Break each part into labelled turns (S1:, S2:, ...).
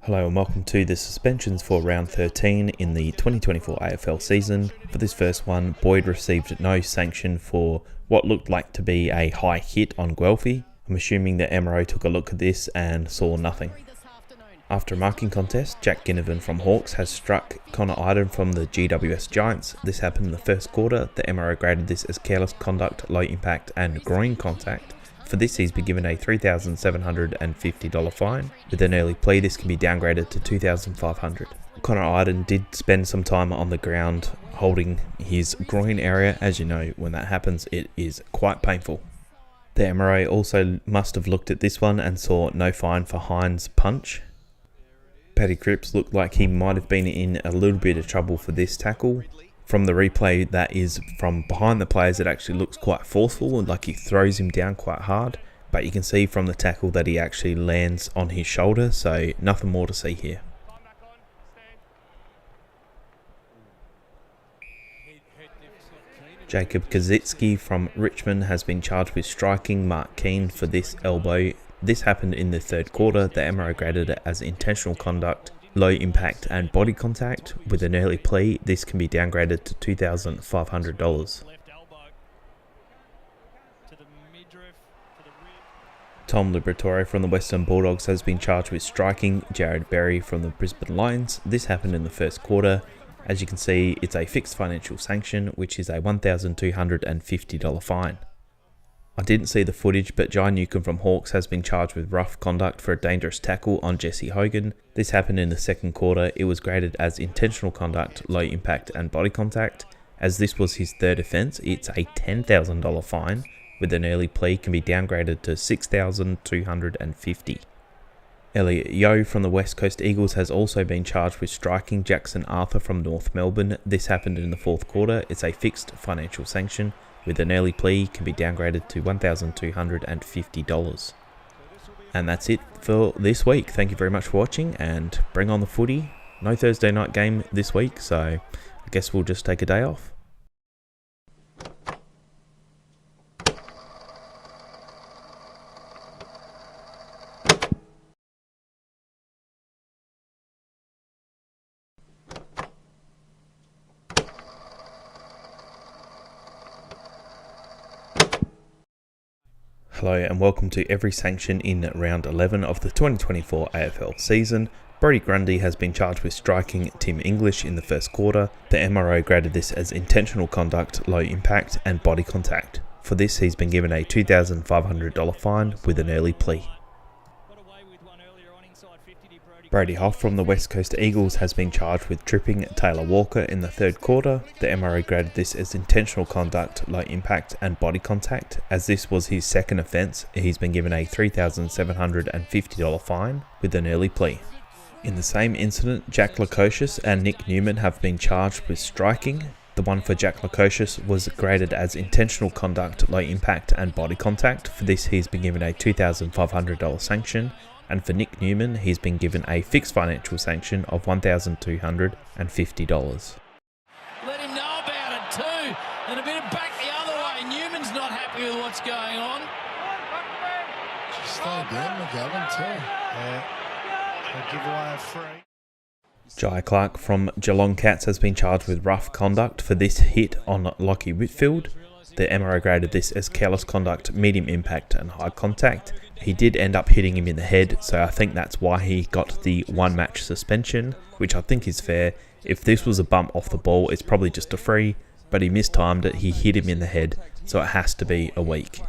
S1: Hello and welcome to the suspensions for round 13 in the 2024 AFL season. For this first one, Boyd received no sanction for what looked like to be a high hit on Guelphy. I'm assuming the MRO took a look at this and saw nothing. After a marking contest, Jack Ginnivan from Hawks has struck Connor Iden from the GWS Giants. This happened in the first quarter. The MRO graded this as careless conduct, low impact and groin contact. For this, he's been given a $3,750 fine. With an early plea, this can be downgraded to $2,500. Connor Iden did spend some time on the ground holding his groin area. As you know, when that happens, it is quite painful. The MRO also must have looked at this one and saw no fine for Hines' punch. Paddy Cripps looked like he might have been in a little bit of trouble for this tackle. From the replay that is from behind the players, it actually looks quite forceful and like he throws him down quite hard. But you can see from the tackle that he actually lands on his shoulder, so nothing more to see here. Jacob Kazitsky from Richmond has been charged with striking Mark Keane for this elbow. This happened in the third quarter. The MRO graded it as intentional conduct, low impact and body contact. With an early plea, this can be downgraded to $2,500. Tom Liberatore from the Western Bulldogs has been charged with striking Jared Berry from the Brisbane Lions. This happened in the first quarter. As you can see, it's a fixed financial sanction, which is a $1,250 fine. I didn't see the footage, but Jai Newcomb from Hawks has been charged with rough conduct for a dangerous tackle on Jesse Hogan. This happened in the second quarter. It was graded as intentional conduct, low impact and body contact. As this was his third offence, it's a $10,000 fine. With an early plea, can be downgraded to $6,250. Elliot Yeo from the West Coast Eagles has also been charged with striking Jackson Arthur from North Melbourne. This happened in the fourth quarter. It's a fixed financial sanction. With an early plea, can be downgraded to $1,250. And that's it for this week. Thank you very much for watching and bring on the footy. No Thursday night game this week, so I guess we'll just take a day off. Hello and welcome to every sanction in round 11 of the 2024 AFL season. Brodie Grundy has been charged with striking Tim English in the first quarter. The MRO graded this as intentional conduct, low impact and body contact. For this, he's been given a $2,500 fine with an early plea. Brady Hough from the West Coast Eagles has been charged with tripping Taylor Walker in the third quarter. The MRO graded this as intentional conduct, low impact and body contact. As this was his second offence, he's been given a $3,750 fine with an early plea. In the same incident, Jack Lukosius and Nick Newman have been charged with striking. The one for Jack Lukosius was graded as intentional conduct, low impact and body contact. For this, he's been given a $2,500 sanction. And for Nick Newman, he's been given a fixed financial sanction of $1,250.
S2: Let him know about it too, and a bit of back the other way. Newman's not happy with what's going on.
S3: Just stay down, McGovern too. Yeah, they'll give away a free.
S1: Jai Clark from Geelong Cats has been charged with rough conduct for this hit on Lockie Whitfield. The MRO graded this as careless conduct, medium impact and high contact. He did end up hitting him in the head, so I think that's why he got the one match suspension, which I think is fair. If this was a bump off the ball, it's probably just a free, but he mistimed it, he hit him in the head, so it has to be a week.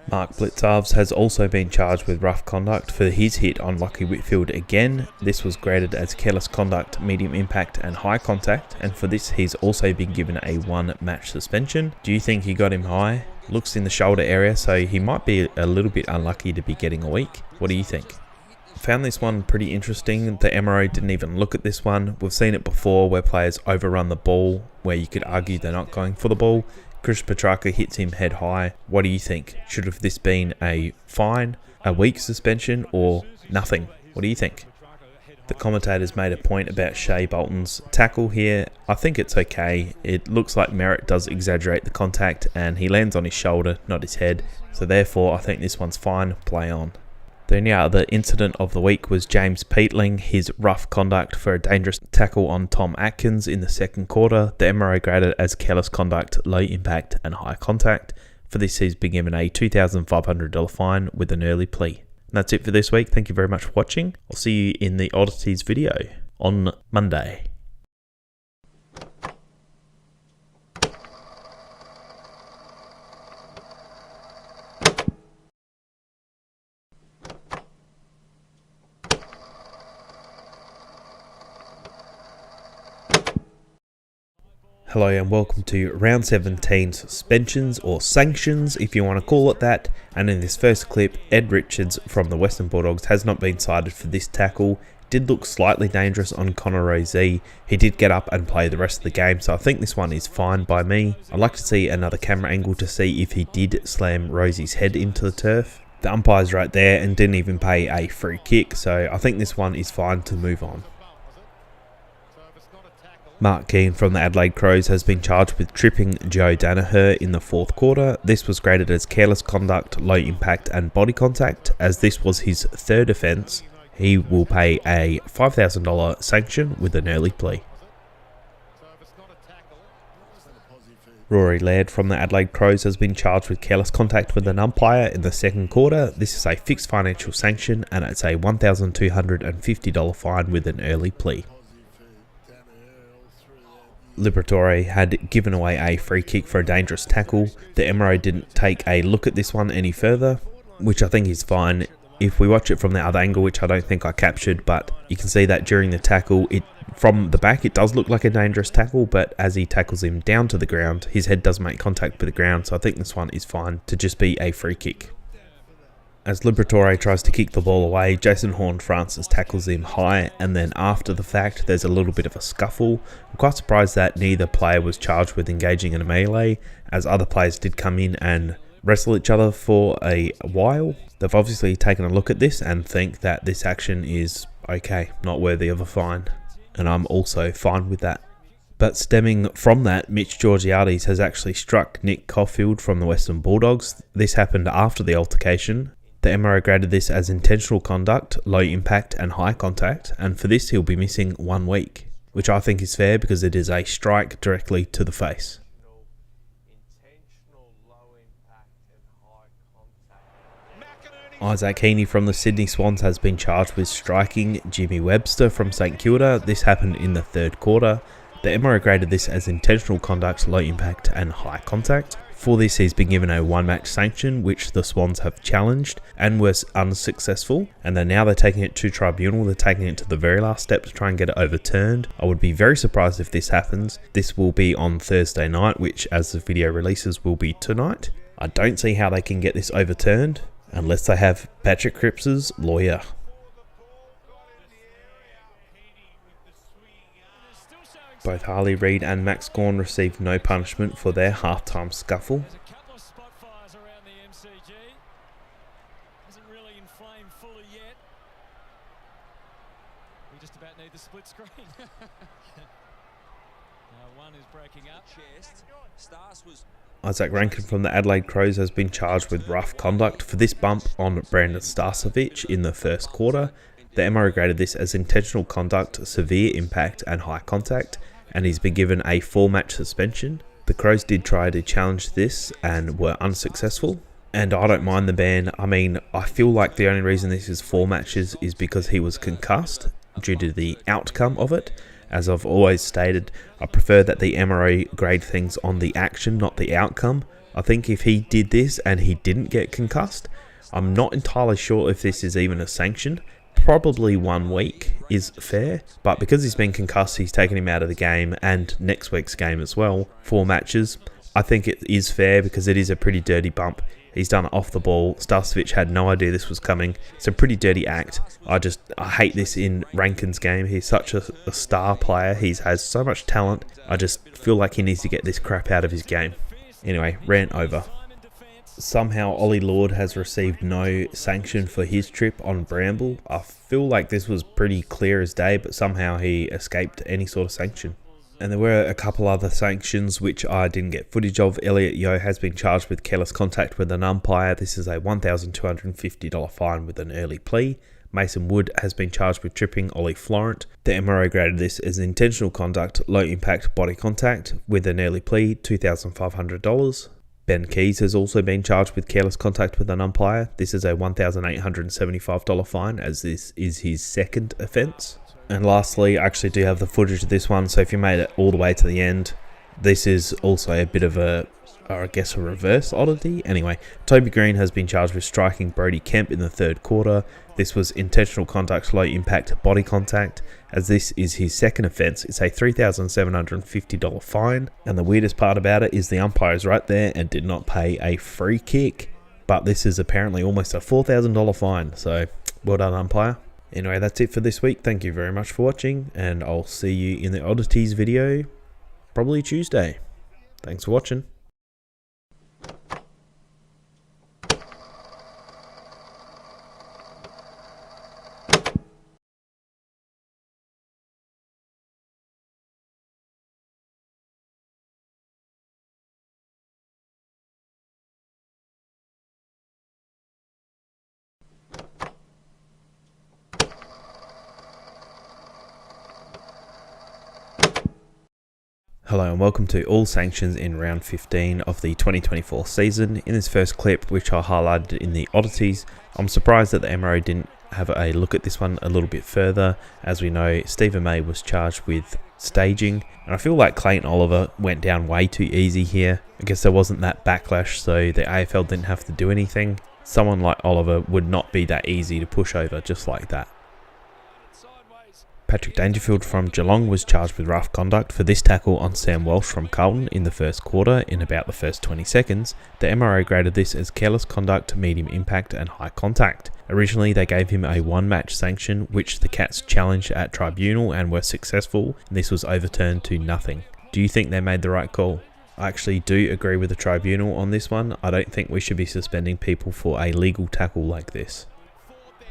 S1: Mark Blitzarves has also been charged with rough conduct for his hit on Lockie Whitfield again. This was graded as careless conduct, medium impact and high contact, and for this he's also been given a one match suspension. Do you think he got him high? Looks in the shoulder area, so he might be a little bit unlucky to be getting a week. What do you think? Found this one pretty interesting. The MRO didn't even look at this one. We've seen it before where players overrun the ball, where you could argue they're not going for the ball. Chris Petrarca hits him head high. What do you think? Should have this been a fine, a week suspension, or nothing? What do you think? The commentators made a point about Shea Bolton's tackle here. I think it's okay. It looks like Merritt does exaggerate the contact and he lands on his shoulder, not his head. So therefore, I think this one's fine. Play on. The only other incident of the week was James Peatling, his rough conduct for a dangerous tackle on Tom Atkins in the second quarter. The MRO graded as careless conduct, low impact and high contact. For this, he's been given a $2,500 fine with an early plea. And that's it for this week. Thank you very much for watching. I'll see you in the oddities video on Monday. Hello and welcome to round 17 suspensions or sanctions if you want to call it that, and in this first clip Ed Richards from the Western Bulldogs has not been cited for this tackle. Did look slightly dangerous on Connor Rozee. He did get up and play the rest of the game, so I think this one is fine by me. I'd like to see another camera angle to see if he did slam Rozee's head into the turf. The umpire's right there and didn't even pay a free kick, so I think this one is fine to move on. Mark Keane from the Adelaide Crows has been charged with tripping Joe Danaher in the fourth quarter. This was graded as careless conduct, low impact and body contact. As this was his third offence, he will pay a $5,000 sanction with an early plea. Rory Laird from the Adelaide Crows has been charged with careless contact with an umpire in the second quarter. This is a fixed financial sanction and it's a $1,250 fine with an early plea. Liberatore had given away a free kick for a dangerous tackle. The MRO didn't take a look at this one any further, which I think is fine. If we watch it from the other angle, which I don't think I captured, but you can see that during the tackle, from the back it does look like a dangerous tackle, but as he tackles him down to the ground, his head does make contact with the ground, so I think this one is fine to just be a free kick. As Liberatore tries to kick the ball away, Jason Horne-Francis tackles him high, and then after the fact there's a little bit of a scuffle. I'm quite surprised that neither player was charged with engaging in a melee, as other players did come in and wrestle each other for a while. They've obviously taken a look at this and think that this action is okay, not worthy of a fine, and I'm also fine with that. But stemming from that, Mitch Georgiades has actually struck Nick Caulfield from the Western Bulldogs. This happened after the altercation. The MRO graded this as intentional conduct, low impact and high contact, and for this he'll be missing 1 week, which I think is fair because it is a strike directly to the face. Isaac Heaney from the Sydney Swans has been charged with striking Jimmy Webster from St Kilda. This happened in the third quarter. The MRO graded this as intentional conduct, low impact and high contact. For this, he's been given a one-match sanction, which the Swans have challenged and was unsuccessful. And now they're taking it to tribunal. They're taking it to the very last step to try and get it overturned. I would be very surprised if this happens. This will be on Thursday night, which as the video releases will be tonight. I don't see how they can get this overturned unless they have Patrick Cripps's lawyer. Both Harley Reid and Max Gawn received no punishment for their halftime scuffle.
S2: There's a couple of spot fires around the MCG. Hasn't really inflamed fully yet. We just about need the split screen. One is breaking up.
S1: Isaac Rankin from the Adelaide Crows has been charged with rough conduct for this bump on Brandon Starcevic in the first quarter. The MRO graded this as intentional conduct, severe impact and high contact, and he's been given a 4-match suspension. The Crows did try to challenge this and were unsuccessful, and I don't mind the ban. I mean, I feel like the only reason this is 4 matches is because he was concussed due to the outcome of it. As I've always stated, I prefer that the MRO grade things on the action, not the outcome. I think if he did this and he didn't get concussed, I'm not entirely sure if this is even a sanction. Probably 1 week is fair, but because he's been concussed, he's taken him out of the game and next week's game as well. 4 matches. I think it is fair because it is a pretty dirty bump. He's done it off the ball. Starcevic had no idea this was coming. It's a pretty dirty act. I hate this in Rankin's game. He's such a star player. He has so much talent. I just feel like he needs to get this crap out of his game. Anyway, rant over. Somehow Ollie Lord has received no sanction for his trip on Bramble. I feel like this was pretty clear as day, but somehow he escaped any sort of sanction. And there were a couple other sanctions which I didn't get footage of. Elliot Yeo has been charged with careless contact with an umpire. This is a $1,250 fine with an early plea. Mason Wood has been charged with tripping Ollie Florent. The MRO graded this as intentional conduct, low impact body contact with an early plea, $2,500. Ben Keys has also been charged with careless contact with an umpire. This is a $1,875 fine, as this is his second offence. And lastly, I actually do have the footage of this one, so if you made it all the way to the end, this is also a bit of a reverse oddity. Anyway, Toby Green has been charged with striking Brody Kemp in the third quarter. This was intentional conduct, low impact body contact, as this is his second offence. It's a $3,750 fine, and the weirdest part about it is the umpire is right there and did not pay a free kick, but this is apparently almost a $4,000 fine, so well done, umpire. Anyway, that's it for this week. Thank you very much for watching, and I'll see you in the oddities video probably Tuesday. Thanks for watching. Hello and welcome to all sanctions in round 15 of the 2024 season. In this first clip, which I highlighted in the oddities, I'm surprised that the MRO didn't have a look at this one a little bit further. As we know, Stephen May was charged with staging, and I feel like Clayton Oliver went down way too easy here. I guess there wasn't that backlash, so the AFL didn't have to do anything. Someone like Oliver would not be that easy to push over just like that. Patrick Dangerfield from Geelong was charged with rough conduct for this tackle on Sam Walsh from Carlton in the first quarter in about the first 20 seconds. The MRO graded this as careless conduct, medium impact and high contact. Originally they gave him a one-match sanction, which the Cats challenged at Tribunal and were successful, and this was overturned to nothing. Do you think they made the right call? I actually do agree with the Tribunal on this one. I don't think we should be suspending people for a legal tackle like this.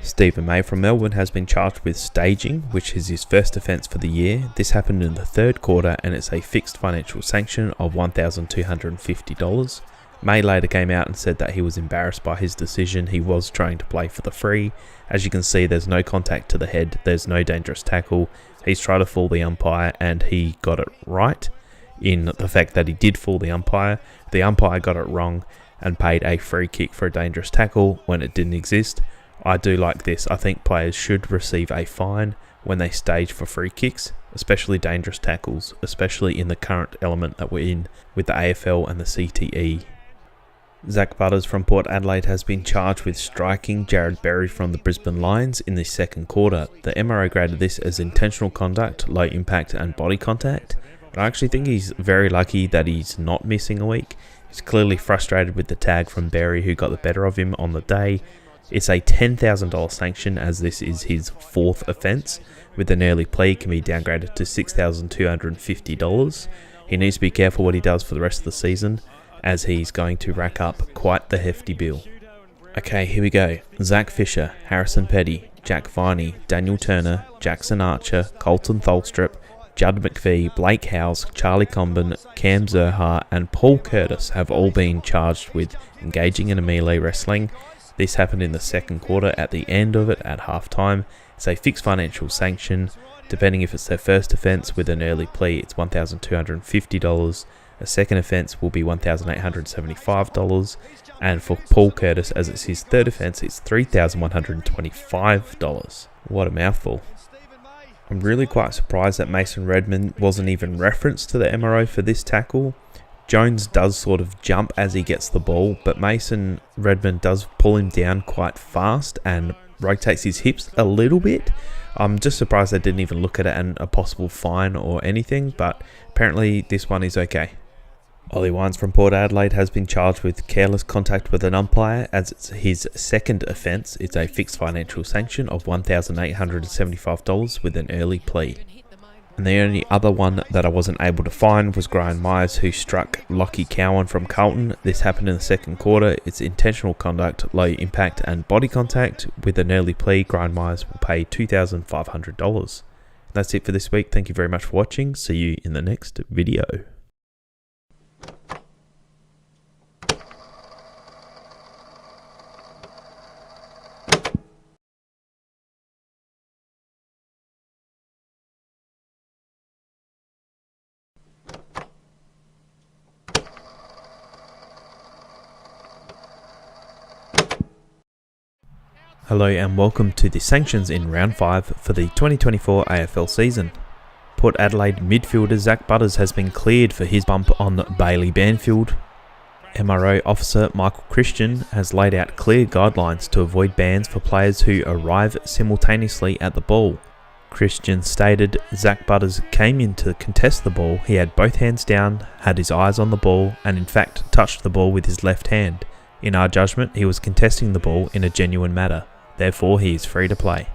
S1: Stephen May from Melbourne has been charged with staging, which is his first offence for the year. This happened in the third quarter and it's a fixed financial sanction of $1,250. May later came out and said that he was embarrassed by his decision. He was trying to play for the free. As you can see, there's no contact to the head, there's no dangerous tackle. He's tried to fool the umpire and he got it right in the fact that he did fool the umpire. The umpire got it wrong and paid a free kick for a dangerous tackle when it didn't exist. I do like this. I think players should receive a fine when they stage for free kicks, especially dangerous tackles, especially in the current element that we're in with the AFL and the CTE. Zach Butters from Port Adelaide has been charged with striking Jared Berry from the Brisbane Lions in the second quarter. The MRO graded this as intentional conduct, low impact and body contact. But I actually think he's very lucky that he's not missing a week. He's clearly frustrated with the tag from Berry, who got the better of him on the day. It's a $10,000 sanction, as this is his fourth offence, with an early plea can be downgraded to $6,250. He needs to be careful what he does for the rest of the season, as he's going to rack up quite the hefty bill. Okay, here we go. Zach Fisher, Harrison Petty, Jack Viney, Daniel Turner, Jackson Archer, Colton Tholstrup, Judd McPhee, Blake Howes, Charlie Comben, Cam Zerha and Paul Curtis have all been charged with engaging in a melee wrestling. This happened in the second quarter at the end of it at halftime. It's a fixed financial sanction. Depending if it's their first offence with an early plea, it's $1,250. A second offence will be $1,875. And for Paul Curtis, as it's his third offence, it's $3,125. What a mouthful. I'm really quite surprised that Mason Redman wasn't even referenced to the MRO for this tackle. Jones does sort of jump as he gets the ball, but Mason Redman does pull him down quite fast and rotates his hips a little bit. I'm just surprised they didn't even look at it and a possible fine or anything, but apparently this one is okay. Ollie Wines from Port Adelaide has been charged with careless contact with an umpire, as it's his second offence. It's a fixed financial sanction of $1,875 with an early plea. And the only other one that I wasn't able to find was Gryan Myers, who struck Lockie Cowan from Carlton. This happened in the second quarter. It's intentional conduct, low impact and body contact. With an early plea, Gryan Myers will pay $2,500. that's it for this week. Thank you very much for watching. See you in the next video. Hello and welcome to the sanctions in round 5 for the 2024 AFL season. Port Adelaide midfielder Zach Butters has been cleared for his bump on Bailey Banfield. MRO officer Michael Christian has laid out clear guidelines to avoid bans for players who arrive simultaneously at the ball. Christian stated Zach Butters came in to contest the ball. He had both hands down, had his eyes on the ball, and in fact touched the ball with his left hand. In our judgment, he was contesting the ball in a genuine manner. Therefore, he is free to play.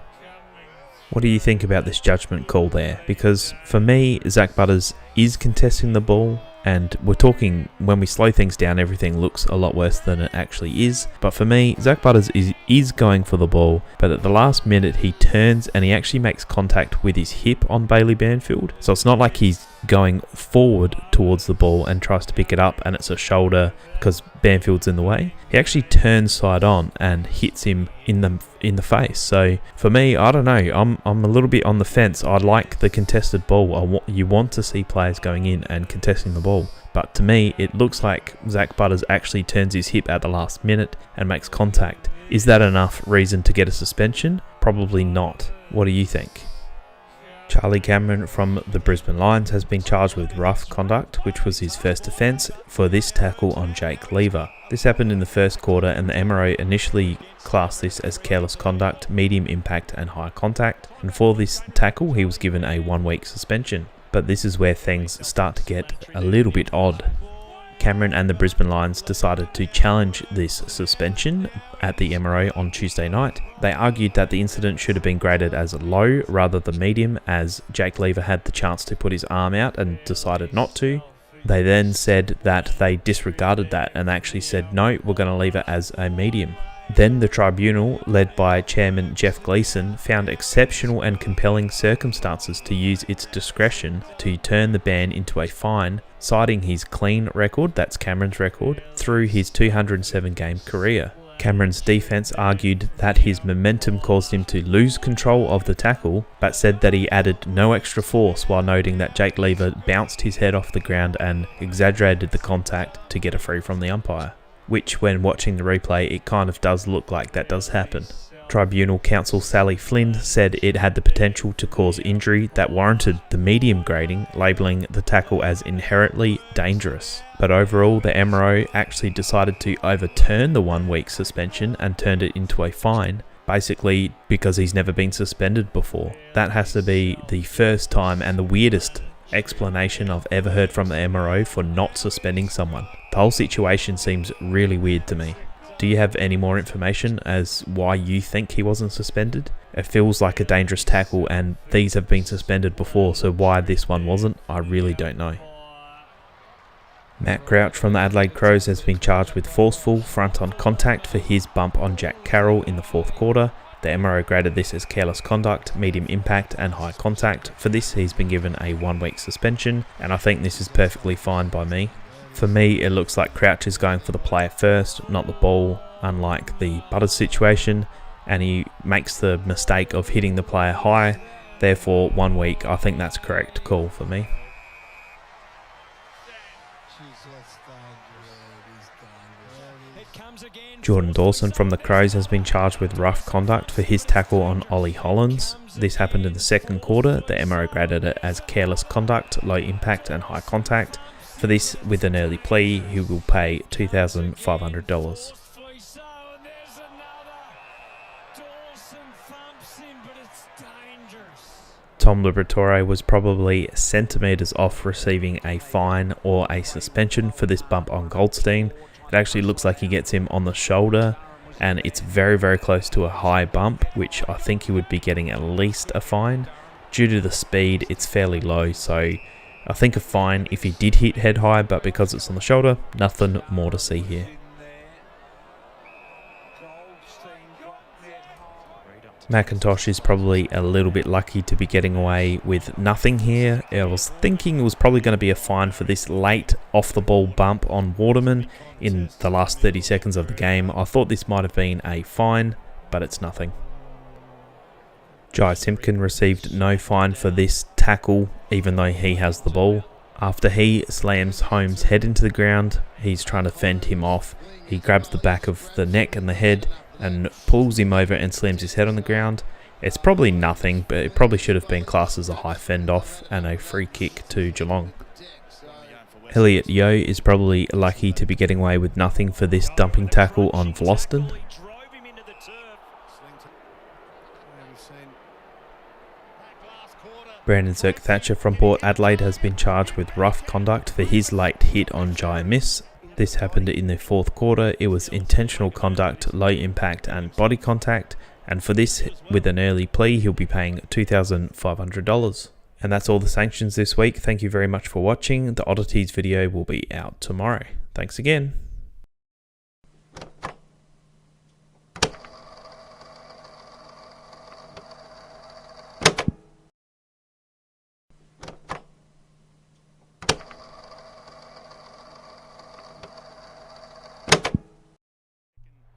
S1: What do you think about this judgment call there? Because for me, Zach Butters is contesting the ball, and we're talking, when we slow things down, everything looks a lot worse than it actually is. But for me, Zach Butters is going for the ball, but at the last minute he turns and he actually makes contact with his hip on Bailey Banfield. So it's not like he's going forward towards the ball and tries to pick it up and it's a shoulder because Banfield's in the way. He actually turns side on and hits him in the face. So for me, I don't know, I'm a little bit on the fence. I like the contested ball. You want to see players going in and contesting the ball. But to me, it looks like Zach Butters actually turns his hip at the last minute and makes contact. Is that enough reason to get a suspension? Probably not. What do you think? Charlie Cameron from the Brisbane Lions has been charged with rough conduct, which was his first offence, for this tackle on Jake Lever. This happened in the first quarter and the MRO initially classed this as careless conduct, medium impact and high contact, and for this tackle he was given a 1-week suspension. But this is where things start to get a little bit odd. Cameron and the Brisbane Lions decided to challenge this suspension at the MRO on Tuesday night. They argued that the incident should have been graded as low rather than medium, as Jake Lever had the chance to put his arm out and decided not to. They then said that they disregarded that and actually said, no, we're going to leave it as a medium. Then the tribunal, led by Chairman Jeff Gleeson, found exceptional and compelling circumstances to use its discretion to turn the ban into a fine, citing his clean record, that's Cameron's record, through his 207-game career. Cameron's defence argued that his momentum caused him to lose control of the tackle, but said that he added no extra force, while noting that Jake Lever bounced his head off the ground and exaggerated the contact to get a free from the umpire. Which, when watching the replay, it kind of does look like that does happen. Tribunal counsel Sally Flynn said it had the potential to cause injury that warranted the medium grading, labelling the tackle as inherently dangerous. But overall, the MRO actually decided to overturn the 1-week suspension and turned it into a fine, basically because he's never been suspended before. That has to be the first time and the weirdest explanation I've ever heard from the MRO for not suspending someone. The whole situation seems really weird to me. Do you have any more information as why you think he wasn't suspended? It feels like a dangerous tackle and these have been suspended before, so why this one wasn't, I really don't know. Matt Crouch from the Adelaide Crows has been charged with forceful front-on contact for his bump on Jack Carroll in the 4th quarter. The MRO graded this as careless conduct, medium impact and high contact. For this he's been given a 1-week suspension, and I think this is perfectly fine by me. For me, it looks like Crouch is going for the player first, not the ball, unlike the Butters situation, and he makes the mistake of hitting the player high. Therefore, 1 week, I think that's correct call for me. Jordan Dawson from the Crows has been charged with rough conduct for his tackle on Ollie Hollins. This happened in the 2nd quarter. The MRO graded it as careless conduct, low impact and high contact. For this, with an early plea, he will pay $2,500. Tom Liberatore was probably centimetres off receiving a fine or a suspension for this bump on Goldstein. It actually looks like he gets him on the shoulder and it's very, very close to a high bump, which I think he would be getting at least a fine. Due to the speed, it's fairly low, so I think a fine if he did hit head high, but because it's on the shoulder, nothing more to see here. McIntosh is probably a little bit lucky to be getting away with nothing here. I was thinking it was probably going to be a fine for this late off the ball bump on Waterman in the last 30 seconds of the game. I thought this might have been a fine, but it's nothing. Jai Simpkin received no fine for this tackle, even though he has the ball. After he slams Holmes' head into the ground, he's trying to fend him off. He grabs the back of the neck and the head and pulls him over and slams his head on the ground. It's probably nothing, but it probably should have been classed as a high fend off and a free kick to Geelong. Elliot Yeo is probably lucky to be getting away with nothing for this dumping tackle on Vloston. Brandon Zirk-Thatcher from Port Adelaide has been charged with rough conduct for his late hit on Jai Miss. This happened in the fourth quarter. It was intentional conduct, low impact and body contact, and for this, with an early plea, he'll be paying $2,500. And that's all the sanctions this week. Thank you very much for watching. The oddities video will be out tomorrow. Thanks again.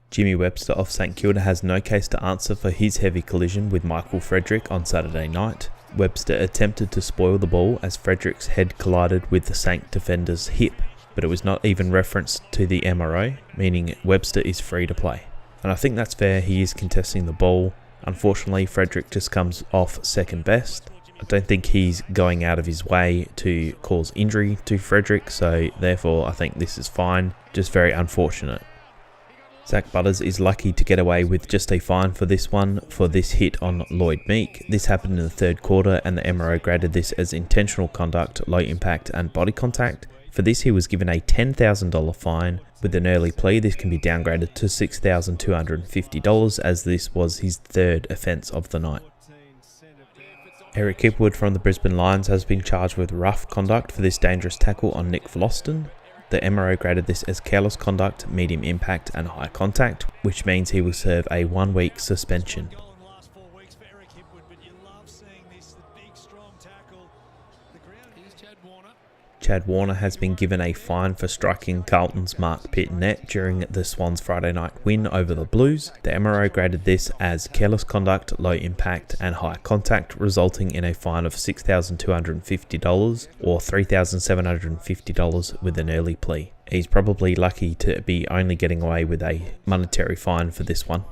S1: Jimmy Webster of St Kilda has no case to answer for his heavy collision with Michael Frederick on Saturday night. Webster attempted to spoil the ball as Frederick's head collided with the St defender's hip, but it was not even referenced to the MRO, meaning Webster is free to play. And I think that's fair, he is contesting the ball. Unfortunately, Frederick just comes off second best. I don't think he's going out of his way to cause injury to Frederick, so therefore I think this is fine, just very unfortunate. Zach Butters is lucky to get away with just a fine for this one, for this hit on Lloyd Meek. This happened in the third quarter and the MRO graded this as intentional conduct, low impact and body contact. For this he was given a $10,000 fine. With an early plea this can be downgraded to $6,250 as this was his third offence of the night. Eric Hipwood from the Brisbane Lions has been charged with rough conduct for this dangerous tackle on Nick Vloston. The MRO graded this as careless conduct, medium impact and high contact, which means he will serve a 1-week suspension. Chad Warner has been given a fine for striking Carlton's Mark Pittonet during the Swans Friday night win over the Blues. The MRO graded this as careless conduct, low impact and high contact, resulting in a fine of $6,250 or $3,750 with an early plea. He's probably lucky to be only getting away with a monetary fine for this one.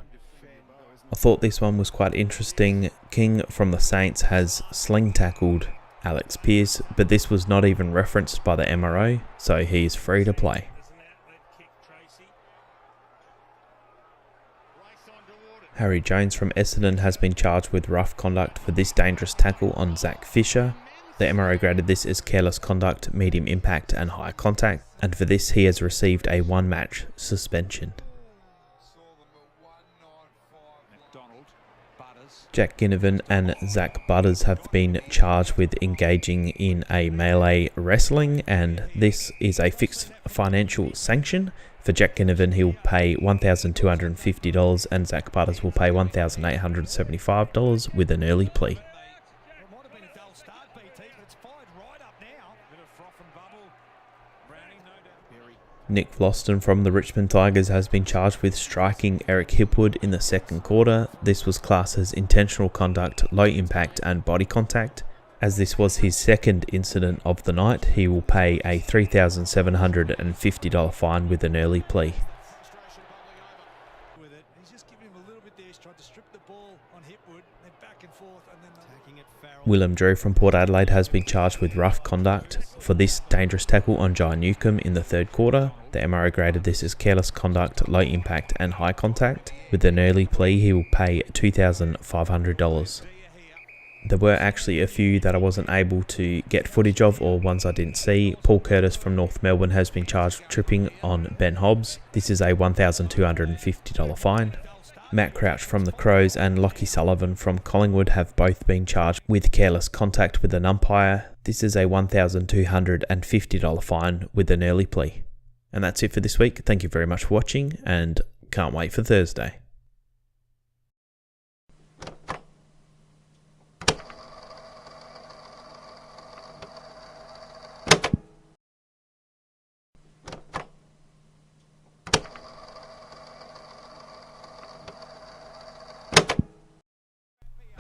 S1: I thought this one was quite interesting. King from the Saints has sling tackled Alex Pearce, but this was not even referenced by the MRO, so he is free to play. Harry Jones from Essendon has been charged with rough conduct for this dangerous tackle on Zach Fisher. The MRO graded this as careless conduct, medium impact and high contact, and for this he has received a 1-match suspension. Jack Ginnivan and Zach Butters have been charged with engaging in a melee wrestling, and this is a fixed financial sanction. For Jack Ginnivan, he'll pay $1,250 and Zach Butters will pay $1,875 with an early plea. Nick Vloston from the Richmond Tigers has been charged with striking Eric Hipwood in the second quarter. This was classed as intentional conduct, low impact and body contact. As this was his second incident of the night, he will pay a $3,750 fine with an early plea. Willem Drew from Port Adelaide has been charged with rough conduct for this dangerous tackle on Jai Newcombe in the third quarter. The MRO graded this as careless conduct, low impact and high contact. With an early plea, he will pay $2,500. There were actually a few that I wasn't able to get footage of or ones I didn't see. Paul Curtis from North Melbourne has been charged with tripping on Ben Hobbs. This is a $1,250 fine. Matt Crouch from the Crows and Lockie Sullivan from Collingwood have both been charged with careless contact with an umpire. This is a $1,250 fine with an early plea. And that's it for this week. Thank you very much for watching and can't wait for Thursday.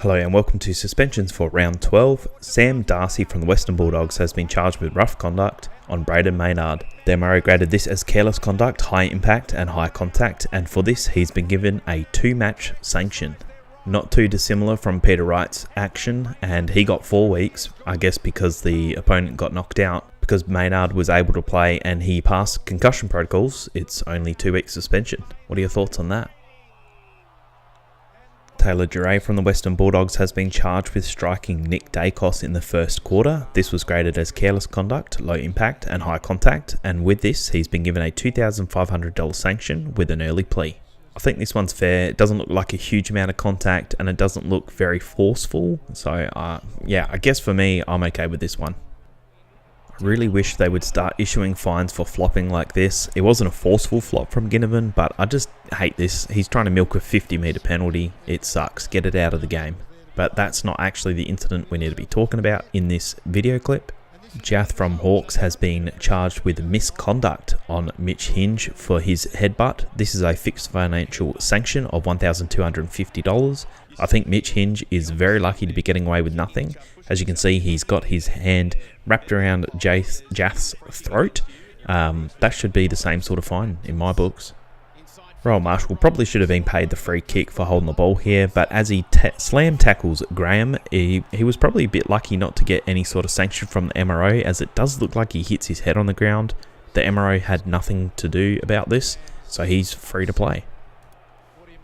S1: Hello and welcome to suspensions for round 12. Sam Darcy from the Western Bulldogs has been charged with rough conduct on Braden Maynard. The MRO graded this as careless conduct, high impact and high contact, and for this he's been given a 2-match sanction. Not too dissimilar from Peter Wright's action, and he got 4 weeks, I guess because the opponent got knocked out. Because Maynard was able to play and he passed concussion protocols, it's only 2 weeks suspension. What are your thoughts on that? Taylor Duray from the Western Bulldogs has been charged with striking Nick Dacos in the first quarter. This was graded as careless conduct, low impact and high contact, and with this he's been given a $2,500 sanction with an early plea. I think this one's fair. It doesn't look like a huge amount of contact and it doesn't look very forceful, so yeah, I guess for me I'm okay with this one. I really wish they would start issuing fines for flopping like this. It wasn't a forceful flop from Ginnivan, but I just hate this. He's trying to milk a 50-metre penalty. It sucks. Get it out of the game. But that's not actually the incident we need to be talking about in this video clip. Jath from Hawks has been charged with misconduct on Mitch Hinge for his headbutt. This is a fixed financial sanction of $1,250. I think Mitch Hinge is very lucky to be getting away with nothing. As you can see, he's got his hand wrapped around Jath's throat. That should be the same sort of fine in my books. Royal Marshall probably should have been paid the free kick for holding the ball here, but as he slam tackles Graham, he was probably a bit lucky not to get any sort of sanction from the MRO, as it does look like he hits his head on the ground. The MRO had nothing to do about this, so he's free to play.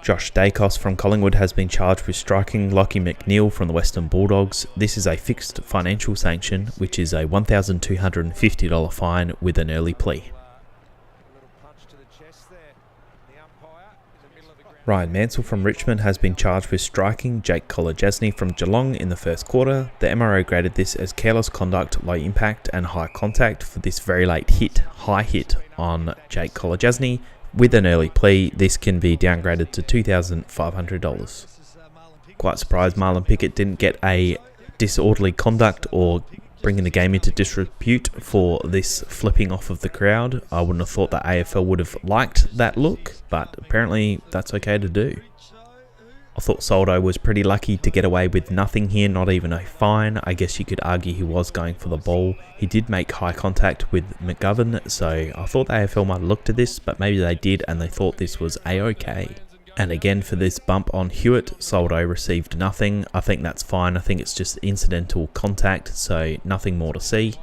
S1: Josh Dacos from Collingwood has been charged with striking Lockie McNeil from the Western Bulldogs. This is a fixed financial sanction, which is a $1,250 fine with an early plea. Ryan Mansell from Richmond has been charged with striking Jake Kolodjasny from Geelong in the first quarter. The MRO graded this as careless conduct, low impact and high contact for this very late high hit on Jake Kolodjasny. With an early plea, this can be downgraded to $2,500. Quite surprised Marlon Pickett didn't get a disorderly conduct or bringing the game into disrepute for this flipping off of the crowd. I wouldn't have thought that AFL would have liked that look, but apparently that's okay to do. I thought Soldo was pretty lucky to get away with nothing here, not even a fine. I guess you could argue he was going for the ball. He did make high contact with McGovern, so I thought the AFL might have looked at this, but maybe they did and they thought this was a-okay. And again, for this bump on Hewitt, Soldo received nothing. I think that's fine. I think it's just incidental contact, so nothing more to see.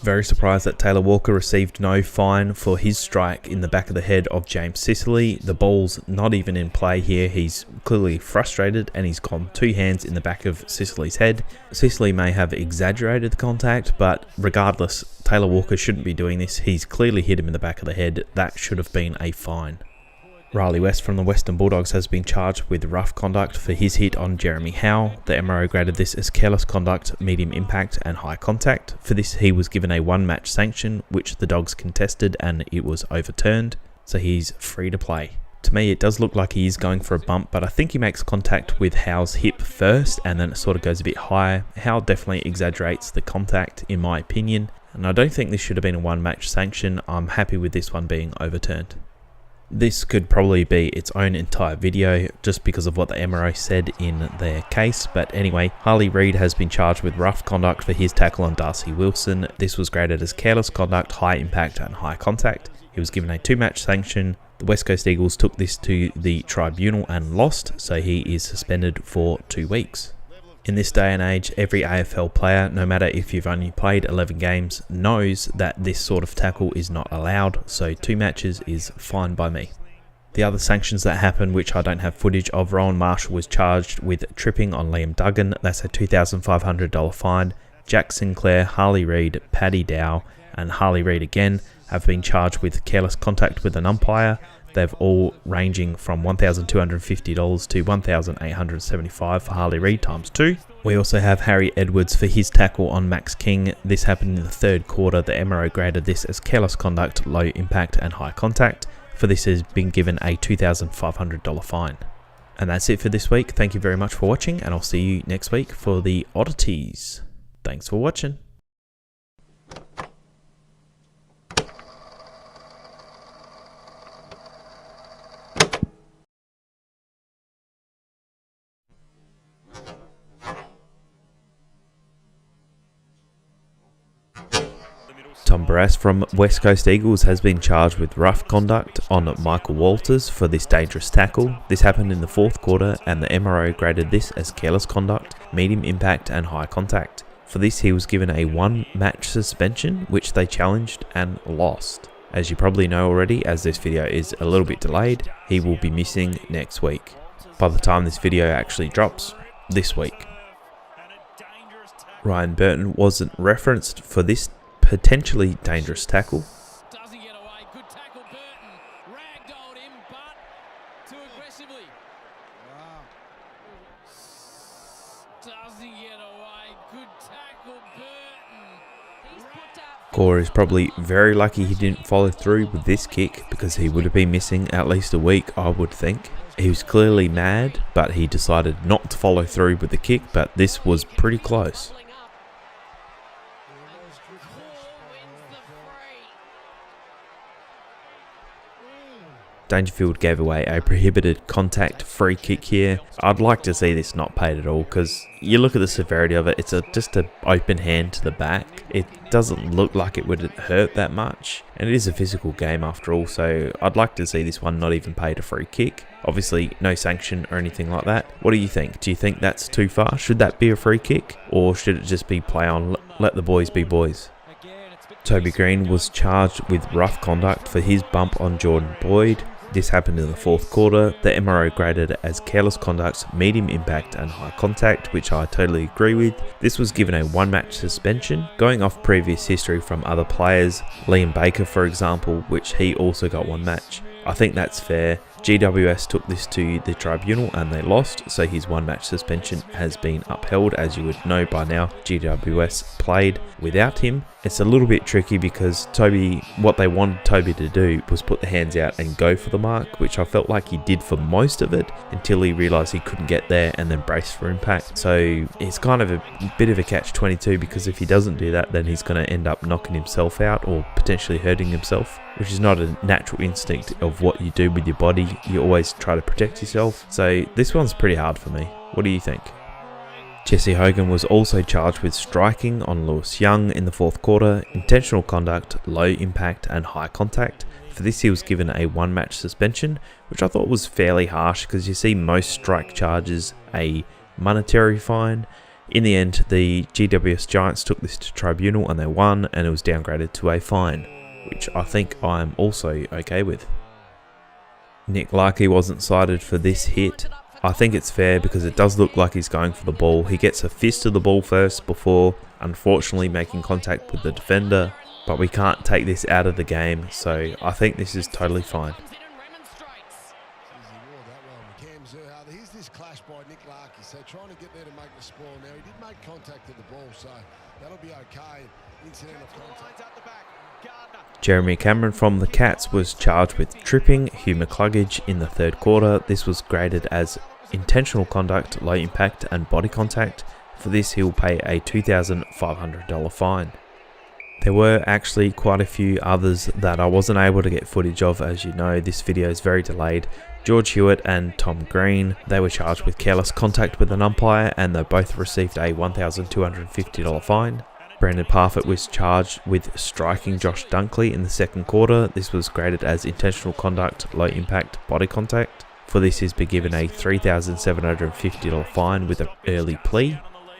S1: Very surprised that Taylor Walker received no fine for his strike in the back of the head of James Sicily. The ball's not even in play here. He's clearly frustrated and he's gone 2 hands in the back of Sicily's head. Sicily may have exaggerated the contact, but regardless, Taylor Walker shouldn't be doing this. He's clearly hit him in the back of the head. That should have been a fine. Riley West from the Western Bulldogs has been charged with rough conduct for his hit on Jeremy Howe. The MRO graded this as careless conduct, medium impact and high contact. For this he was given a 1-match sanction, which the Dogs contested and it was overturned, so he's free to play. To me it does look like he is going for a bump, but I think he makes contact with Howe's hip first and then it sort of goes a bit higher. Howe definitely exaggerates the contact in my opinion, and I don't think this should have been a 1-match sanction. I'm happy with this one being overturned. This could probably be its own entire video just because of what the MRO said in their case, but anyway, Harley Reid has been charged with rough conduct for his tackle on Darcy Wilson. This was graded as careless conduct, high impact and high contact. He was given a 2-match sanction. The West Coast Eagles took this to the tribunal and lost, so he is suspended for 2 weeks. In this day and age, every AFL player, no matter if you've only played 11 games, knows that this sort of tackle is not allowed, so 2 matches is fine by me. The other sanctions that happened, which I don't have footage of, Rowan Marshall was charged with tripping on Liam Duggan. That's a $2,500 fine. Jack Sinclair, Harley Reid, Paddy Dow and Harley Reid again have been charged with careless contact with an umpire. They've all ranging from $1,250 to $1,875 for Harley Reid times 2. We also have Harry Edwards for his tackle on Max King. This happened in the third quarter. The MRO graded this as careless conduct, low impact and high contact. For this has been given a $2,500 fine. And that's it for this week. Thank you very much for watching and I'll see you next week for the oddities. Thanks for watching. Tom Barras from West Coast Eagles has been charged with rough conduct on Michael Walters for this dangerous tackle. This happened in the fourth quarter and the MRO graded this as careless conduct, medium impact and high contact. For this he was given a 1-match suspension, which they challenged and lost. As you probably know already, as this video is a little bit delayed, he will be missing next week, by the time this video actually drops this week. Ryan Burton wasn't referenced for this potentially dangerous tackle.
S2: Doesn't get away. Good tackle, Burton. Ragdolled him, but too aggressively. Wow. Doesn't get away. Good tackle, Burton.
S1: Gore is probably very lucky he didn't follow through with this kick, because he would have been missing at least a week, I would think. He was clearly mad, but he decided not to follow through with the kick, but this was pretty close. Dangerfield gave away a prohibited contact free kick here. I'd like to see this not paid at all, because you look at the severity of it, it's just an open hand to the back. It doesn't look like it would hurt that much, and it is a physical game after all, so I'd like to see this one not even paid a free kick. Obviously no sanction or anything like that. What do you think? Do you think that's too far? Should that be a free kick, or should it just be play on, let the boys be boys? Toby Green was charged with rough conduct for his bump on Jordan Boyd. This happened in the fourth quarter. The MRO graded it as careless conduct, medium impact and high contact, which I totally agree with. This was given a 1-match suspension, going off previous history from other players, Liam Baker for example, which he also got 1 match. I think that's fair. GWS took this to the tribunal and they lost, so his 1-match suspension has been upheld. As you would know by now, GWS played without him. It's a little bit tricky because what they wanted Toby to do was put the hands out and go for the mark, which I felt like he did for most of it until he realised he couldn't get there and then braced for impact. So it's kind of a bit of a catch-22, because if he doesn't do that, then he's going to end up knocking himself out or potentially hurting himself, which is not a natural instinct of what you do with your body. You always try to protect yourself. So this one's pretty hard for me. What do you think? Jesse Hogan was also charged with striking on Lewis Young in the fourth quarter, intentional conduct, low impact and high contact. For this he was given a 1-match suspension, which I thought was fairly harsh, because you see most strike charges a monetary fine. In the end, the GWS Giants took this to tribunal and they won, and it was downgraded to a fine, which I think I'm also okay with. Nick Larkey wasn't cited for this hit. I think it's fair because it does look like he's going for the ball. He gets a fist of the ball first before unfortunately making contact with the defender, but we can't take this out of the game, so I think this is totally fine.
S3: Here's this clash by Nick Larkey, so trying to get there to make the spoil. Now he did make contact with the ball, so that'll be okay. Incident of contact.
S1: Jeremy Cameron from the Cats was charged with tripping Hugh McCluggage in the third quarter. This was graded as intentional conduct, low impact and body contact. For this he will pay a $2,500 fine. There were actually quite a few others that I wasn't able to get footage of. As you know, this video is very delayed. George Hewitt and Tom Green, they were charged with careless contact with an umpire and they both received a $1,250 fine. Brandon Parfitt was charged with striking Josh Dunkley in the second quarter. This was graded as intentional conduct, low impact, body contact. For this he's been given a $3,750 fine with an early plea.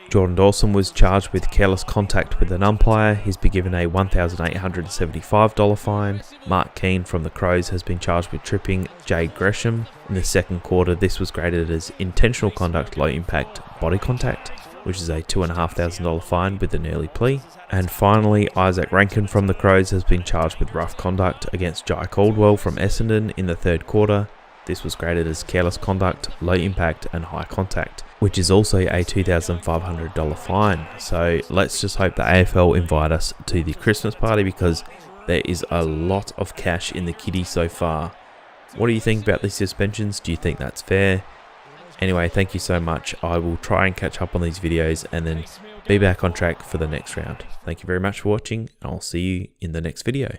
S1: Jordan Dawson was charged with careless contact with an umpire. He's been given a $1,875 fine. Mark Keane from the Crows has been charged with tripping Jade Gresham in the second quarter. This was graded as intentional conduct, low impact, body contact, which is a $2,500 fine with an early plea. And finally, Isaac Rankin from the Crows has been charged with rough conduct against Jai Caldwell from Essendon in the third quarter. This was graded as careless conduct, low impact and high contact, which is also a $2,500 fine. So let's just hope the AFL invite us to the Christmas party, because there is a lot of cash in the kitty so far. What do you think about these suspensions? Do you think that's fair? Anyway, thank you so much. I will try and catch up on these videos and then be back on track for the next round. Thank you very much for watching, and I'll see you in the next video.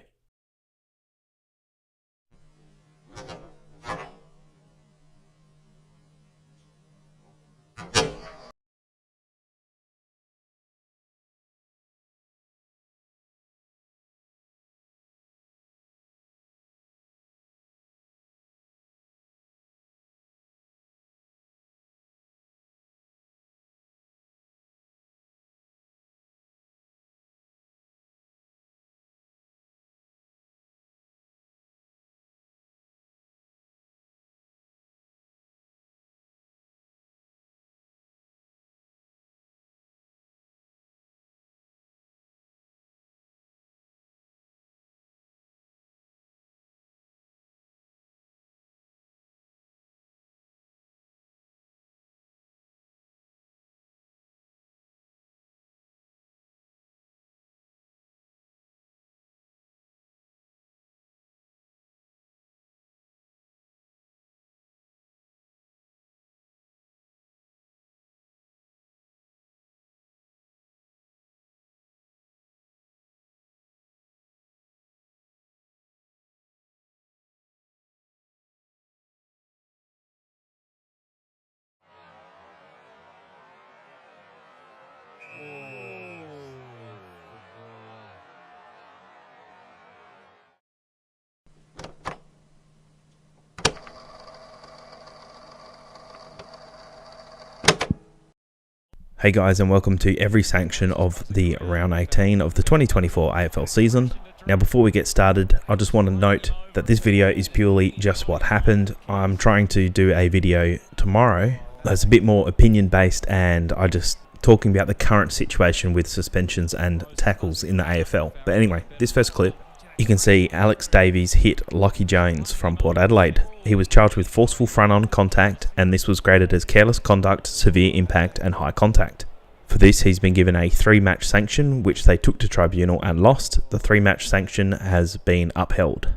S1: Hey guys, and welcome to every sanction of the round 18 of the 2024 AFL season. Now before we get started, I just want to note that this video is purely just what happened. I'm trying to do a video tomorrow that's a bit more opinion based, and I just talking about the current situation with suspensions and tackles in the AFL. But anyway, this first clip, you can see Alex Davies hit Lockie Jones from Port Adelaide. He was charged with forceful front-on contact, and this was graded as careless conduct, severe impact and high contact. For this, he's been given a 3-match sanction, which they took to tribunal and lost. The 3-match sanction has been upheld.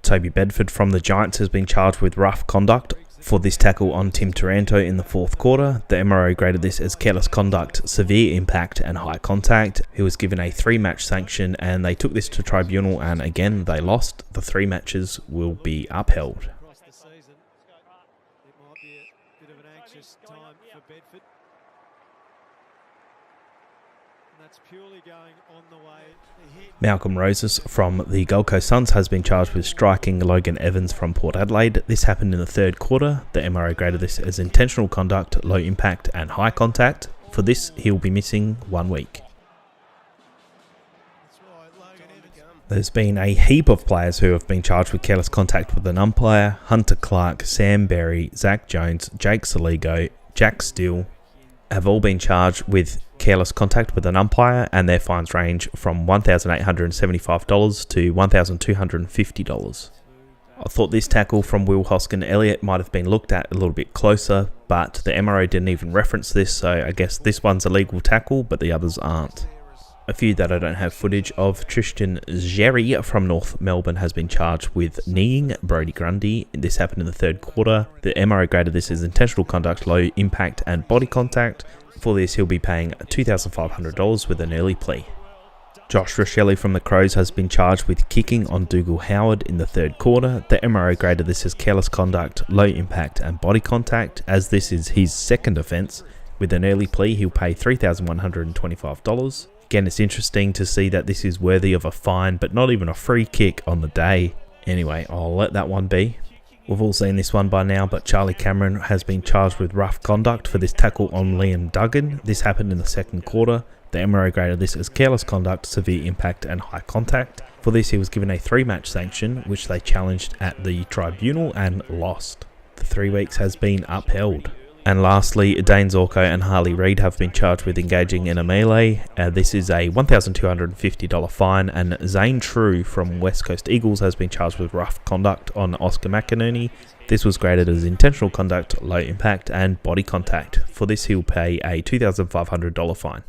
S1: Toby Bedford from the Giants has been charged with rough conduct for this tackle on Tim Taranto in the 4th quarter. The MRO graded this as careless conduct, severe impact and high contact. He was given a 3-match sanction, and they took this to tribunal and again they lost. The 3 matches will be upheld. Malcolm Roses from the Gold Coast Suns has been charged with striking Logan Evans from Port Adelaide. This happened in the 3rd quarter. The MRO graded this as intentional conduct, low impact and high contact. For this, he will be missing 1 week. There's been a heap of players who have been charged with careless contact with an umpire. Hunter Clark, Sam Berry, Zach Jones, Jake Saligo, Jack Steele have all been charged with careless contact with an umpire, and their fines range from $1,875 to $1,250. I thought this tackle from Will Hoskin-Elliott might have been looked at a little bit closer, but the MRO didn't even reference this, so I guess this one's a legal tackle, but the others aren't. A few that I don't have footage of: Tristan Xerri from North Melbourne has been charged with kneeing Brodie Grundy. This happened in the 3rd quarter. The MRO graded this as intentional conduct, low impact and body contact. For this, he'll be paying $2,500 with an early plea. Josh Rochelle from the Crows has been charged with kicking on Dougal Howard in the 3rd quarter. The MRO graded this as careless conduct, low impact and body contact. As this is his 2nd offence, with an early plea, he'll pay $3,125. Again, it's interesting to see that this is worthy of a fine, but not even a free kick on the day. Anyway, I'll let that one be. We've all seen this one by now, but Charlie Cameron has been charged with rough conduct for this tackle on Liam Duggan. This happened in the 2nd quarter. The MRO graded this as careless conduct, severe impact and high contact. For this, he was given a 3-match sanction, which they challenged at the tribunal and lost. The 3 weeks has been upheld. And lastly, Dane Zorko and Harley Reid have been charged with engaging in a melee. This is a $1,250 fine, and Zane True from West Coast Eagles has been charged with rough conduct on Oscar McInerney. This was graded as intentional conduct, low impact and body contact. For this, he'll pay a $2,500 fine.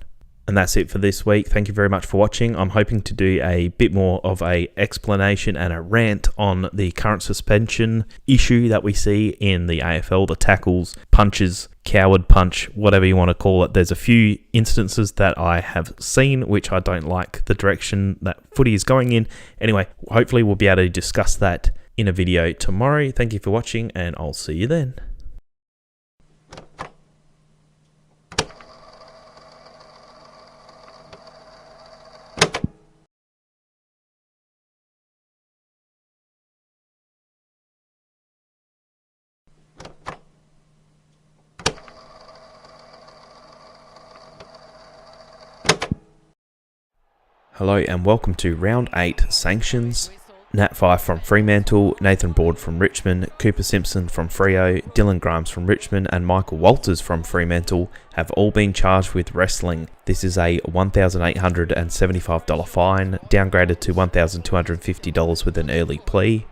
S1: And that's it for this week. Thank you very much for watching. I'm hoping to do a bit more of a explanation and a rant on the current suspension issue that we see in the AFL, the tackles, punches, coward punch, whatever you want to call it. There's a few instances that I have seen which I don't like the direction that footy is going in. Anyway, hopefully we'll be able to discuss that in a video tomorrow. Thank you for watching, and I'll see you then. Hello and welcome to round 8 sanctions. Nat Fife from Fremantle, Nathan Broad from Richmond, Cooper Simpson from Freo, Dylan Grimes from Richmond and Michael Walters from Fremantle have all been charged with wrestling. This is a $1,875 fine, downgraded to $1,250 with an early plea.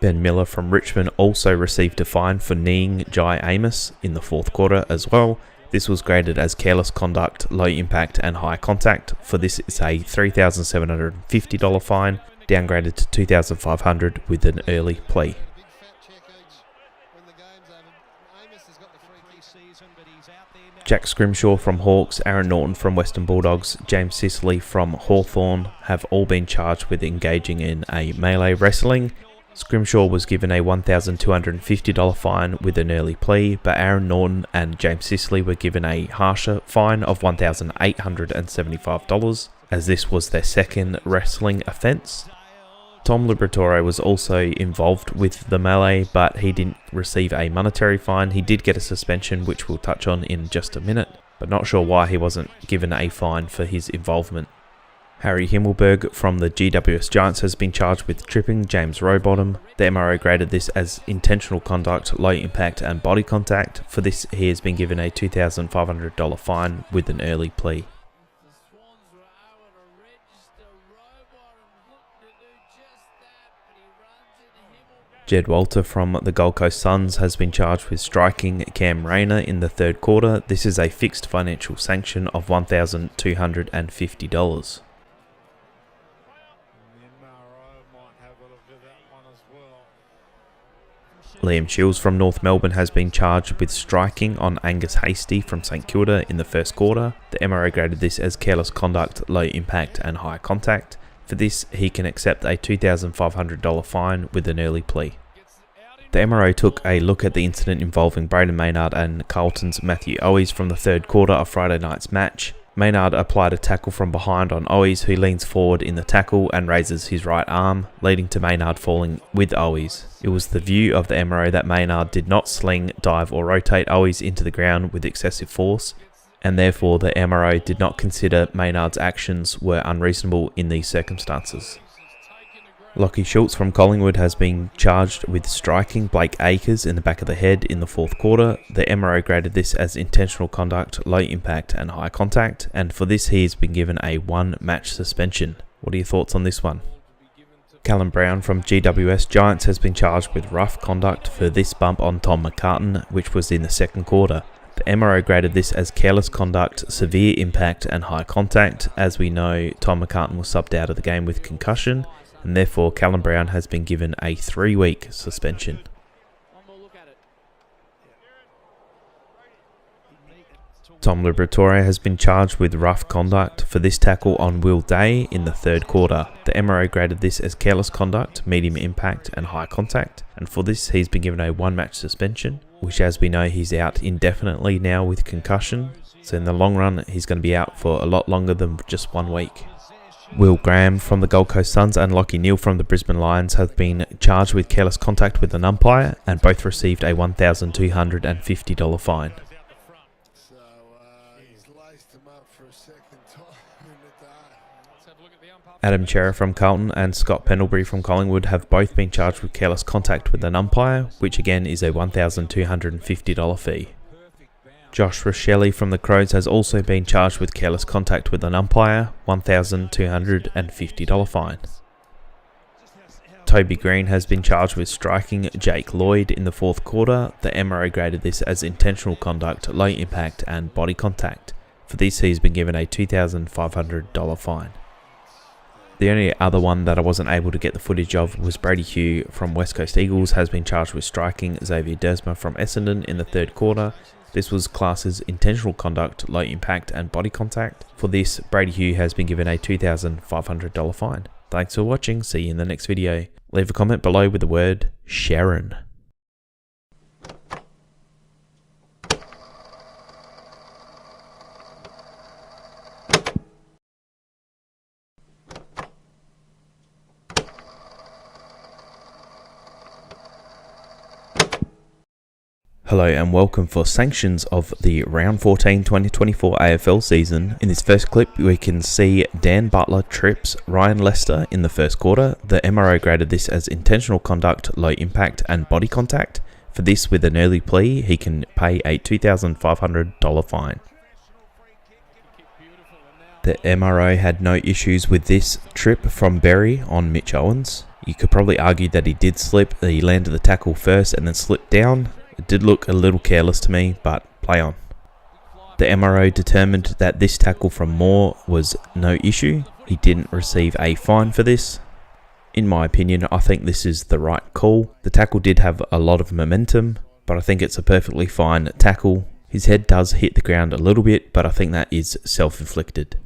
S1: Ben Miller from Richmond also received a fine for kneeing Jai Amos in the 4th quarter as well. This was graded as careless conduct, low impact and high contact. For this, it's a $3,750 fine, downgraded to $2,500 with an early plea. Jack Scrimshaw from Hawks, Aaron Norton from Western Bulldogs, James Sicily from Hawthorn have all been charged with engaging in a melee wrestling. Scrimshaw was given a $1,250 fine with an early plea, but Aaron Norton and James Sicily were given a harsher fine of $1,875, as this was their 2nd wrestling offence. Tom Liberatore was also involved with the melee, but he didn't receive a monetary fine. He did get a suspension, which we'll touch on in just a minute. but not sure why he wasn't given a fine for his involvement. Harry Himmelberg from the GWS Giants has been charged with tripping James Rowbottom. The MRO graded this as intentional conduct, low impact and body contact. For this, he has been given a $2,500 fine with an early plea. Jed Walter from the Gold Coast Suns has been charged with striking Cam Rayner in the third quarter. This is a fixed financial sanction of $1,250. Liam Shields from North Melbourne has been charged with striking on Angus Hasty from St Kilda in the first quarter. The MRO graded this as careless conduct, low impact and high contact. For this, he can accept a $2,500 fine with an early plea. The MRO took a look at the incident involving Braden Maynard and Carlton's Matthew Owies from the third quarter of Friday night's match. Maynard applied a tackle from behind on Owies, who leans forward in the tackle and raises his right arm, leading to Maynard falling with Owies. It was the view of the MRO that Maynard did not sling, dive or rotate Owies into the ground with excessive force, and therefore the MRO did not consider Maynard's actions were unreasonable in these circumstances. Lockie Schultz from Collingwood has been charged with striking Blake Acres in the back of the head in the fourth quarter. The MRO graded this as intentional conduct, low impact and high contact, and for this he has been given a 1-match suspension. What are your thoughts on this one? Callum Brown from GWS Giants has been charged with rough conduct for this bump on Tom McCartan, which was in the second quarter. The MRO graded this as careless conduct, severe impact and high contact. As we know, Tom McCartan was subbed out of the game with concussion, and therefore Callum Brown has been given a 3-week suspension. Tom Liberatore has been charged with rough conduct for this tackle on Will Day in the third quarter. The MRO graded this as careless conduct, medium impact and high contact, and for this he's been given a 1-match suspension, which as we know he's out indefinitely now with concussion, so in the long run he's going to be out for a lot longer than just 1 week. Will Graham from the Gold Coast Suns and Lockie Neal from the Brisbane Lions have been charged with careless contact with an umpire, and both received a $1,250 fine. Adam Chera from Carlton and Scott Pendlebury from Collingwood have both been charged with careless contact with an umpire, which again is a $1,250 fee. Josh Rochelle from the Crows has also been charged with careless contact with an umpire, $1,250 fine. Toby Green has been charged with striking Jake Lloyd in the fourth quarter. The MRO graded this as intentional conduct, low impact and body contact. For this he's been given a $2,500 fine. The only other one that I wasn't able to get the footage of was Brady Hugh from West Coast Eagles has been charged with striking Xavier Dersma from Essendon in the third quarter. This was classed as intentional conduct, low impact and body contact. For this, Brady Hugh has been given a $2,500 fine. Thanks for watching, see you in the next video. Leave a comment below with the word Sharon. Hello and welcome for Sanctions of the Round 14 2024 AFL season. In this first clip we can see Dan Butler trips Ryan Lester in the first quarter. The MRO graded this as intentional conduct, low impact and body contact. For this, with an early plea, he can pay a $2,500 fine. The MRO had no issues with this trip from Berry on Mitch Owens. You could probably argue that he did slip. He landed the tackle first and then slipped down. It did look a little careless to me, but play on. The MRO determined that this tackle from Moore was no issue. He didn't receive a fine for this. In my opinion, I think this is the right call. The tackle did have a lot of momentum, but I think it's a perfectly fine tackle. His head does hit the ground a little bit, but I think that is self-inflicted.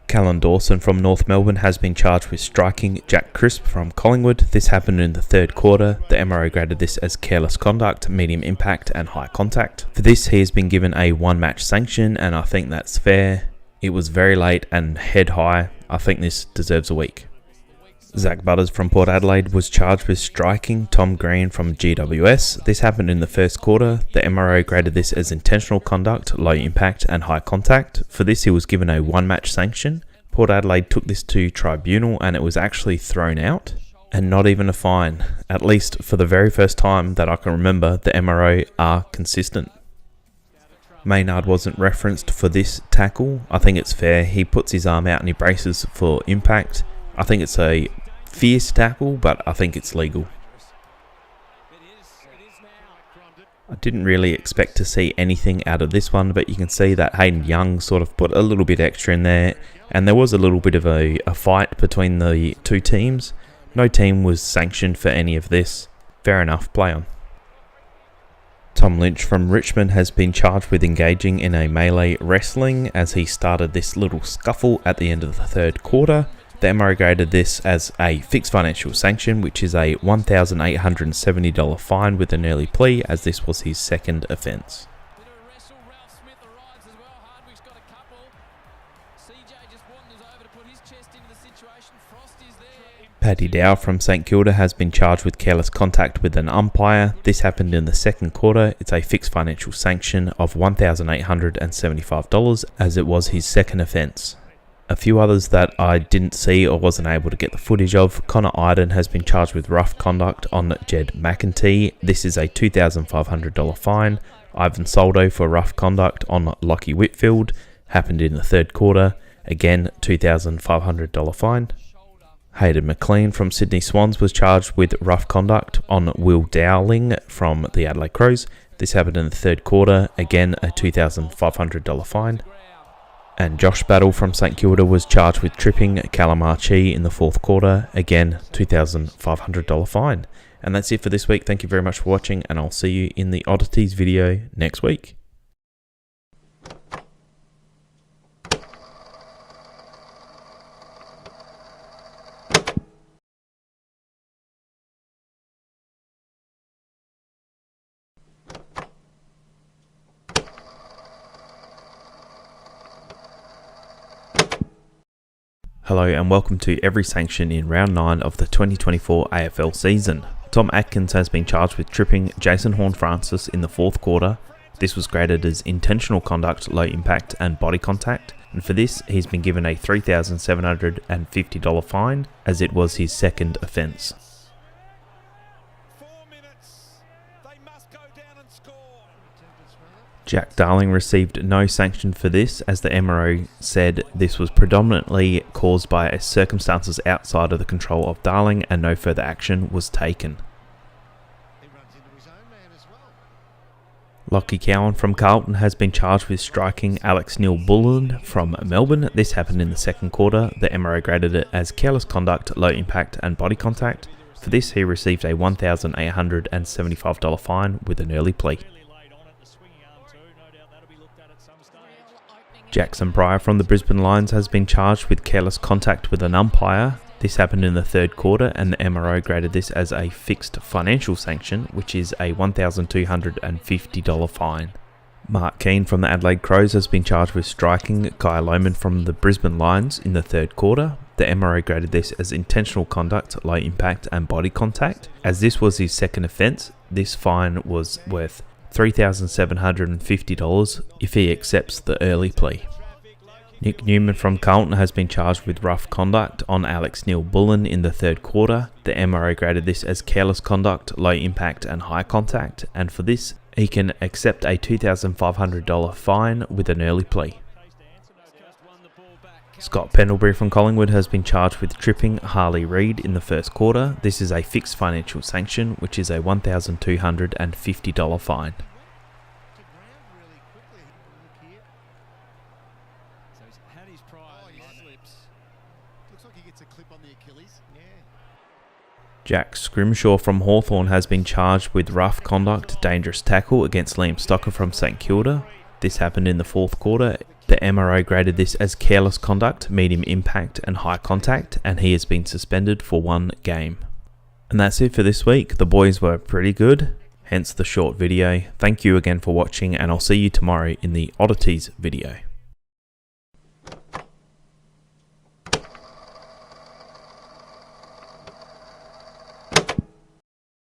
S1: Callan Dawson from North Melbourne has been charged with striking Jack Crisp from Collingwood. This happened in the third quarter. The MRO graded this as careless conduct, medium impact and high contact. For this, he has been given a 1-match sanction, and I think that's fair. It was very late and head high. I think this deserves a week. Zach Butters from Port Adelaide was charged with striking Tom Green from GWS. This happened in the first quarter. The MRO graded this as intentional conduct, low impact and high contact. For this he was given a 1-match sanction. Port Adelaide took this to Tribunal and it was actually thrown out. And not even a fine. At least for the very first time that I can remember, the MRO are consistent. Maynard wasn't referenced for this tackle. I think it's fair. He puts his arm out and he braces for impact. I think it's a fierce tackle, but I think it's legal. I didn't really expect to see anything out of this one, but you can see that Hayden Young sort of put a little bit extra in there, and there was a little bit of a fight between the two teams. No team was sanctioned for any of this. Fair enough, play on. Tom Lynch from Richmond has been charged with engaging in a melee wrestling as he started this little scuffle at the end of the third quarter. The MRO graded this as a fixed financial sanction, which is a $1,870 fine with an early plea, as this was his second offence. Paddy Dow from St Kilda has been charged with careless contact with an umpire. This happened in the second quarter. It's a fixed financial sanction of $1,875 as it was his second offence. A few others that I didn't see or wasn't able to get the footage of. Connor Iden has been charged with rough conduct on Jed McEntee. This is a $2,500 fine. Ivan Soldo for rough conduct on Lockie Whitfield. Happened in the third quarter. Again, $2,500 fine. Hayden McLean from Sydney Swans was charged with rough conduct on Will Dowling from the Adelaide Crows. This happened in the third quarter. Again, a $2,500 fine. And Josh Battle from St Kilda was charged with tripping Callum Archie in the fourth quarter. Again, $2,500 fine. And that's it for this week. Thank you very much for watching, and I'll see you in the oddities video next week. Hello and welcome to every sanction in round 9 of the 2024 AFL season. Tom Atkins has been charged with tripping Jason Horne-Francis in the fourth quarter. This was graded as intentional conduct, low impact and body contact, and for this he's been given a $3,750 fine as it was his second offence. Jack Darling received no sanction for this, as the MRO said this was predominantly caused by circumstances outside of the control of Darling and no further action was taken. Lockie Cowan from Carlton has been charged with striking Alex Neil-Bullen from Melbourne. This happened in the second quarter. The MRO graded it as careless conduct, low impact and body contact. For this he received a $1,875 fine with an early plea. Jackson Pryor from the Brisbane Lions has been charged with careless contact with an umpire. This happened in the third quarter and the MRO graded this as a fixed financial sanction, which is a $1,250 fine. Mark Keane from the Adelaide Crows has been charged with striking Kai Lohmann from the Brisbane Lions in the third quarter. The MRO graded this as intentional conduct, low impact and body contact. As this was his second offence, this fine was worth $3,750 if he accepts the early plea. Nick Newman from Carlton has been charged with rough conduct on Alex Neil-Bullen in the third quarter. The MRO graded this as careless conduct, low impact and high contact, and for this he can accept a $2,500 fine with an early plea. Scott Pendlebury from Collingwood has been charged with tripping Harley Reid in the first quarter. This is a fixed financial sanction, which is a $1,250 fine. Jack Scrimshaw from Hawthorn has been charged with rough conduct, dangerous tackle against Liam Stocker from St Kilda. This happened in the fourth quarter. The MRO graded this as careless conduct, medium impact and high contact, and he has been suspended for 1 game. And that's it for this week. The boys were pretty good, hence the short video. Thank you again for watching, and I'll see you tomorrow in the oddities video.